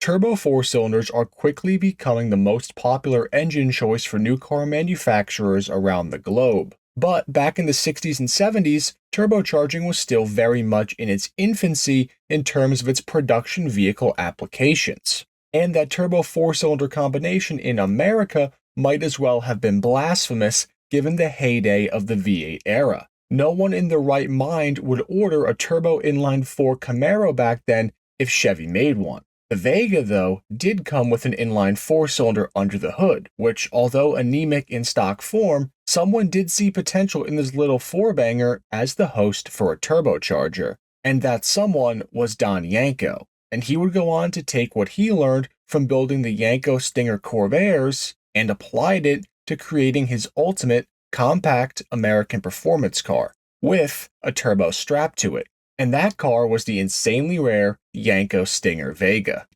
Turbo four-cylinders are quickly becoming the most popular engine choice for new car manufacturers around the globe. But back in the 60s and 70s, turbocharging was still very much in its infancy in terms of its production vehicle applications. And that turbo four-cylinder combination in America might as well have been blasphemous given the heyday of the V8 era. No one in their right mind would order a turbo inline-4 Camaro back then if Chevy made one. The Vega, though, did come with an inline four-cylinder under the hood, which, although anemic in stock form, someone did see potential in this little four-banger as the host for a turbocharger. And that someone was Don Yenko, and he would go on to take what he learned from building the Yenko Stinger Corvairs and applied it to creating his ultimate compact American performance car, with a turbo strap to it. And that car was the insanely rare Yenko Stinger Vega.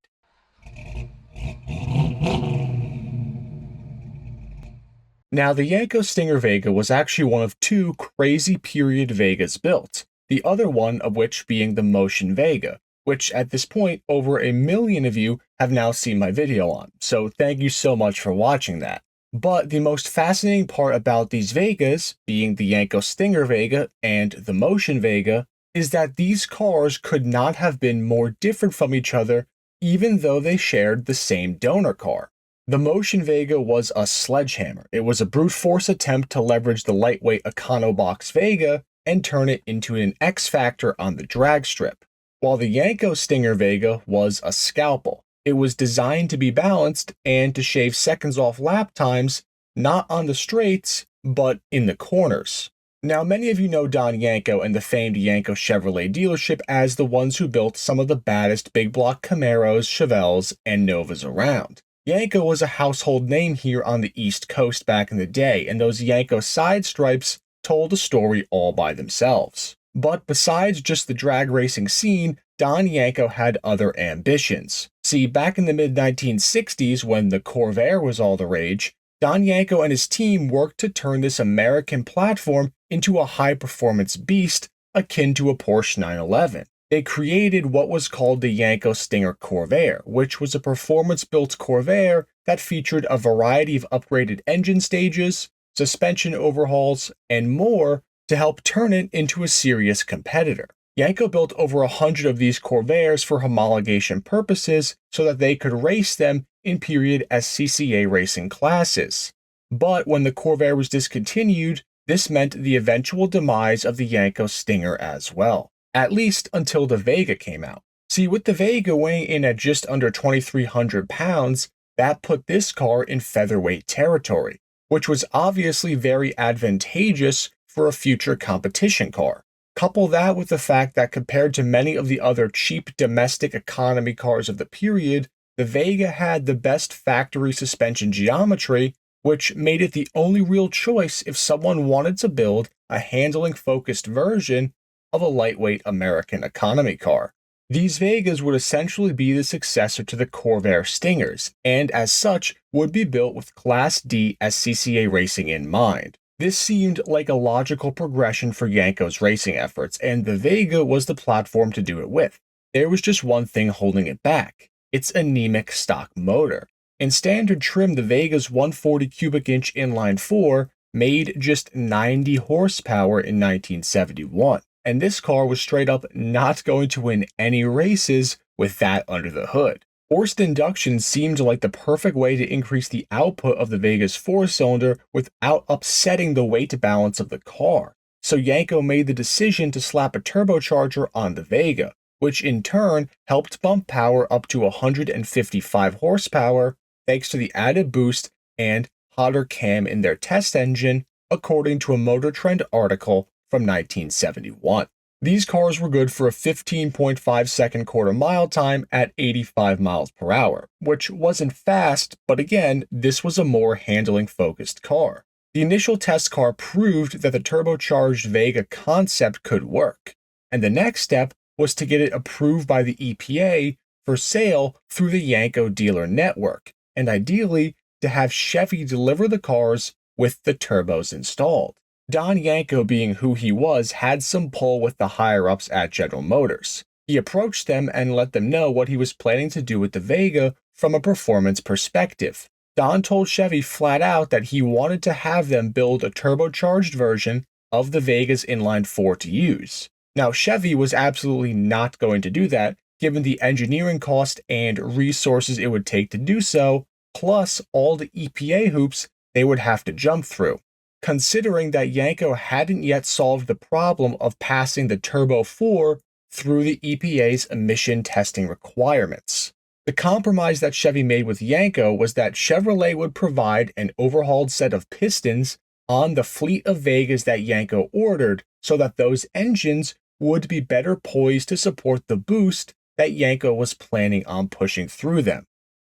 Now, the Yenko Stinger Vega was actually one of two crazy period Vegas built, the other one of which being the Motion Vega, which at this point over 1 million of you have now seen my video on, so thank you so much for watching that. But the most fascinating part about these Vegas, being the Yenko Stinger Vega and the Motion Vega, is that these cars could not have been more different from each other even though they shared the same donor car. The Motion Vega was a sledgehammer. It was a brute force attempt to leverage the lightweight Econobox Vega and turn it into an X factor on the drag strip, while the Yenko Stinger Vega was a scalpel. It was designed to be balanced and to shave seconds off lap times, not on the straights, but in the corners. Now, many of you know Don Yenko and the famed Yenko Chevrolet dealership as the ones who built some of the baddest big block Camaros, Chevelles, and Novas around. Yenko was a household name here on the East Coast back in the day, and those Yenko side stripes told a story all by themselves. But besides just the drag racing scene, Don Yenko had other ambitions. See, back in the mid-1960s, when the Corvair was all the rage, Don Yenko and his team worked to turn this American platform into a high-performance beast akin to a Porsche 911. They created what was called the Yenko Stinger Corvair, which was a performance-built Corvair that featured a variety of upgraded engine stages, suspension overhauls, and more to help turn it into a serious competitor. Yenko built over 100 of these Corvairs for homologation purposes so that they could race them in period SCCA racing classes. But when the Corvair was discontinued, this meant the eventual demise of the Yenko Stinger as well, at least until the Vega came out. See, with the Vega weighing in at just under 2,300 pounds, that put this car in featherweight territory, which was obviously very advantageous for a future competition car. Couple that with the fact that compared to many of the other cheap domestic economy cars of the period, the Vega had the best factory suspension geometry, which made it the only real choice if someone wanted to build a handling-focused version of a lightweight American economy car. These Vegas would essentially be the successor to the Corvair Stingers, and as such would be built with Class D SCCA racing in mind. This seemed like a logical progression for Yenko's racing efforts, and the Vega was the platform to do it with. There was just one thing holding it back: its anemic stock motor. In standard trim, the Vega's 140 cubic inch inline 4 made just 90 horsepower in 1971, and this car was straight up not going to win any races with that under the hood. Forced induction seemed like the perfect way to increase the output of the Vega's four-cylinder without upsetting the weight balance of the car. So Yenko made the decision to slap a turbocharger on the Vega, which in turn helped bump power up to 155 horsepower thanks to the added boost and hotter cam in their test engine, according to a Motor Trend article from 1971. These cars were good for a 15.5-second quarter-mile time at 85 miles per hour, which wasn't fast, but again, this was a more handling-focused car. The initial test car proved that the turbocharged Vega concept could work, and the next step was to get it approved by the EPA for sale through the Yenko dealer network, and ideally to have Chevy deliver the cars with the turbos installed. Don Yenko, being who he was, had some pull with the higher-ups at General Motors. He approached them and let them know what he was planning to do with the Vega from a performance perspective. Don told Chevy flat out that he wanted to have them build a turbocharged version of the Vega's inline-4 to use. Now, Chevy was absolutely not going to do that, given the engineering cost and resources it would take to do so, plus all the EPA hoops they would have to jump through. Considering that Yenko hadn't yet solved the problem of passing the Turbo 4 through the EPA's emission testing requirements. The compromise that Chevy made with Yenko was that Chevrolet would provide an overhauled set of pistons on the fleet of Vegas that Yenko ordered, so that those engines would be better poised to support the boost that Yenko was planning on pushing through them.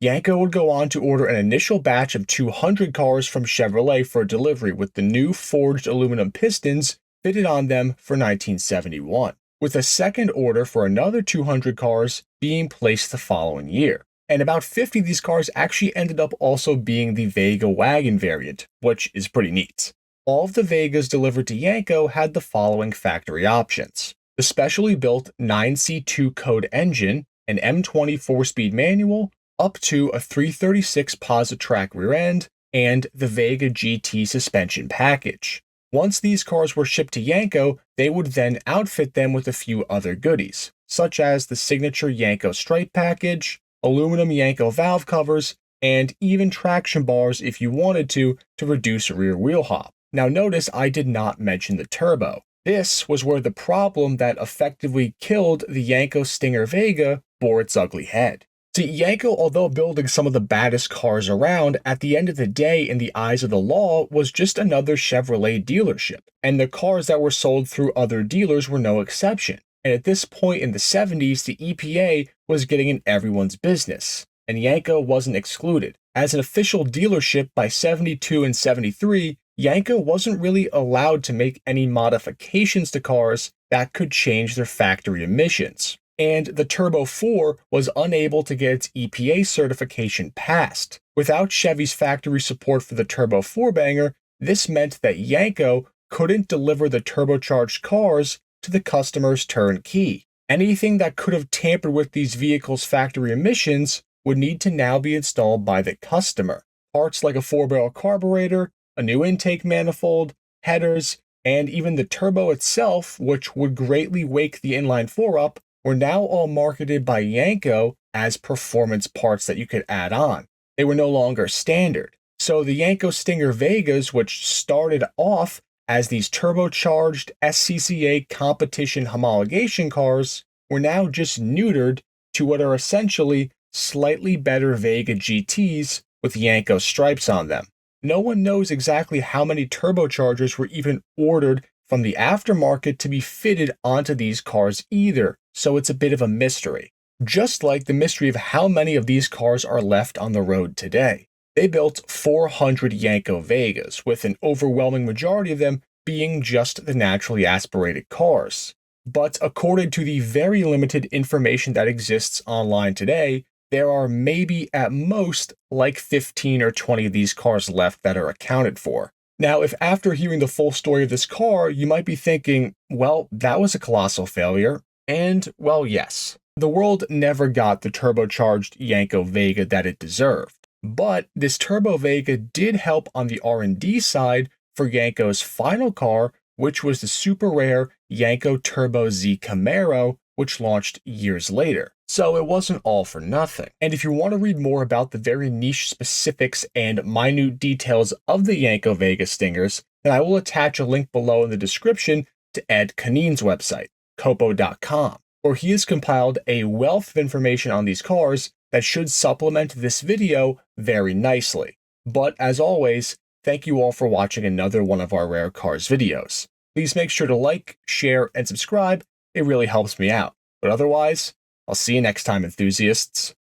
Yenko would go on to order an initial batch of 200 cars from Chevrolet for delivery with the new forged aluminum pistons fitted on them for 1971, with a second order for another 200 cars being placed the following year. And about 50 of these cars actually ended up also being the Vega wagon variant, which is pretty neat. All of the Vegas delivered to Yenko had the following factory options: the specially built 9C2 code engine, an M20 4-speed manual, up to a 336 Positrack rear end, and the Vega GT suspension package. Once these cars were shipped to Yenko, they would then outfit them with a few other goodies, such as the signature Yenko stripe package, aluminum Yenko valve covers, and even traction bars if you wanted to reduce rear wheel hop. Now notice I did not mention the turbo. This was where the problem that effectively killed the Yenko Stinger Vega bore its ugly head. See, Yenko, although building some of the baddest cars around, at the end of the day, in the eyes of the law, was just another Chevrolet dealership, and the cars that were sold through other dealers were no exception. And at this point in the 70s, the EPA was getting in everyone's business, and Yenko wasn't excluded. As an official dealership by 72 and 73, Yenko wasn't really allowed to make any modifications to cars that could change their factory emissions. And the Turbo 4 was unable to get its EPA certification passed. Without Chevy's factory support for the Turbo 4 banger, this meant that Yenko couldn't deliver the turbocharged cars to the customers turnkey. Anything that could have tampered with these vehicles' factory emissions would need to now be installed by the customer. Parts like a 4-barrel carburetor, a new intake manifold, headers, and even the turbo itself, which would greatly wake the inline-4 up, were now all marketed by Yenko as performance parts that you could add on. They were no longer standard. So the Yenko Stinger Vegas, which started off as these turbocharged SCCA competition homologation cars, were now just neutered to what are essentially slightly better Vega GTs with Yenko stripes on them. No one knows exactly how many turbochargers were even ordered from the aftermarket to be fitted onto these cars either, so it's a bit of a mystery. Just like the mystery of how many of these cars are left on the road today. They built 400 Yenko Vegas, with an overwhelming majority of them being just the naturally aspirated cars. But according to the very limited information that exists online today, there are maybe at most like 15 or 20 of these cars left that are accounted for. Now, if after hearing the full story of this car, you might be thinking, well, that was a colossal failure. And, well, yes. The world never got the turbocharged Yenko Vega that it deserved. But this Turbo Vega did help on the R&D side for Yenko's final car, which was the super rare Yenko Turbo Z Camaro, which launched years later. So it wasn't all for nothing. And if you want to read more about the very niche specifics and minute details of the Yenko Vega Stingers, then I will attach a link below in the description to Ed Canine's website, copo.com, where he has compiled a wealth of information on these cars that should supplement this video very nicely. But as always, thank you all for watching another one of our Rare Cars videos. Please make sure to like, share, and subscribe. It really helps me out. But otherwise, I'll see you next time, enthusiasts.